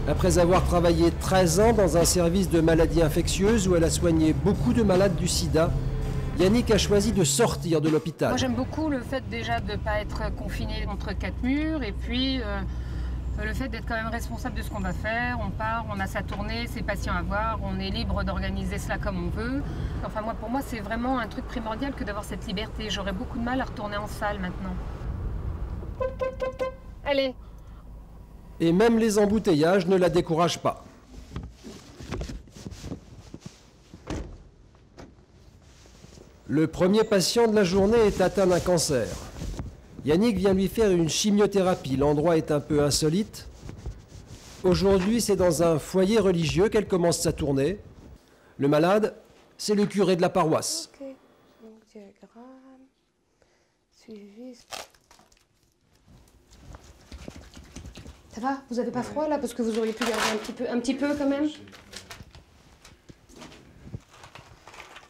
Après avoir travaillé 13 ans dans un service de maladies infectieuses où elle a soigné beaucoup de malades du sida, Yannick a choisi de sortir de l'hôpital. Moi j'aime beaucoup le fait déjà de ne pas être confiné entre 4 murs et puis le fait d'être quand même responsable de ce qu'on va faire. On part, on a sa tournée, ses patients à voir, on est libre d'organiser cela comme on veut. Enfin pour moi c'est vraiment un truc primordial que d'avoir cette liberté. J'aurais beaucoup de mal à retourner en salle maintenant. Allez. Et même les embouteillages ne la découragent pas. Le premier patient de la journée est atteint d'un cancer. Yannick vient lui faire une chimiothérapie. L'endroit est un peu insolite. Aujourd'hui, c'est dans un foyer religieux qu'elle commence sa tournée. Le malade, c'est le curé de la paroisse. Ok, donc diagramme, suivi. Ça va? Vous avez pas froid là? Parce que vous auriez pu garder un petit peu quand même.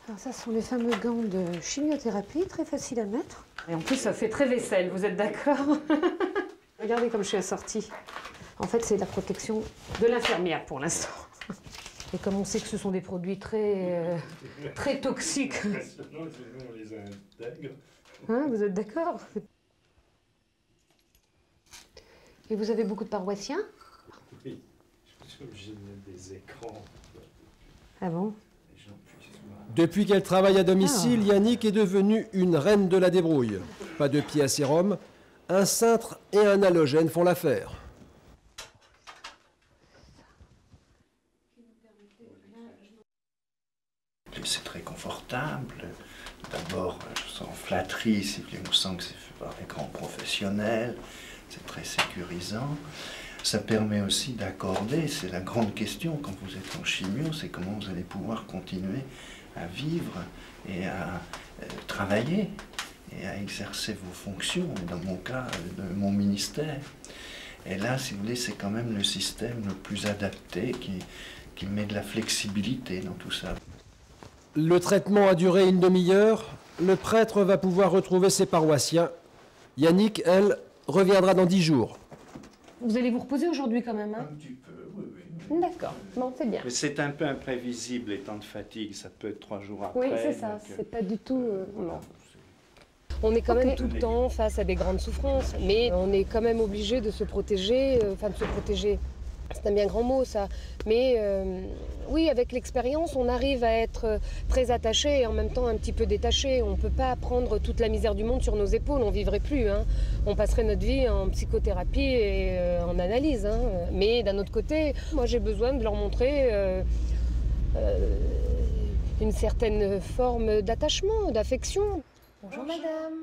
Alors ça, ce sont les fameux gants de chimiothérapie, très faciles à mettre. Et en plus, ça fait très vaisselle, vous êtes d'accord? Regardez comme je suis assortie. En fait, c'est la protection de l'infirmière pour l'instant. Et comme on sait que ce sont des produits très toxiques. On les intègre. Hein, vous êtes d'accord? Et vous avez beaucoup de paroissiens? Oui, je suis obligé de mettre des écrans. Ah bon? Depuis qu'elle travaille à domicile, Yannick est devenue une reine de la débrouille. Pas de pied à sérum, un cintre et un halogène font l'affaire. C'est très confortable. D'abord, je sens flatterie, on sent que c'est fait par des grands professionnels. C'est très sécurisant. Ça permet aussi d'accorder, c'est la grande question quand vous êtes en chimio, c'est comment vous allez pouvoir continuer à vivre et à travailler et à exercer vos fonctions, et dans mon cas, de mon ministère. Et là, si vous voulez, c'est quand même le système le plus adapté qui met de la flexibilité dans tout ça. Le traitement a duré une demi-heure. Le prêtre va pouvoir retrouver ses paroissiens. Yannick, elle, reviendra dans 10 jours. Vous allez vous reposer aujourd'hui quand même, hein? Un petit peu, oui, oui. D'accord, bon, c'est bien. Mais c'est un peu imprévisible, les temps de fatigue, ça peut être 3 jours après. Oui, c'est ça, donc, c'est pas du tout... voilà. On est quand même tout le temps face à des grandes souffrances, mais on est quand même obligé de se protéger, enfin de se protéger, c'est un bien grand mot ça, mais oui, avec l'expérience, on arrive à être très attaché et en même temps un petit peu détaché. On ne peut pas prendre toute la misère du monde sur nos épaules, on ne vivrait plus, hein. On passerait notre vie en psychothérapie et en analyse, hein. Mais d'un autre côté, moi j'ai besoin de leur montrer une certaine forme d'attachement, d'affection. Bonjour madame.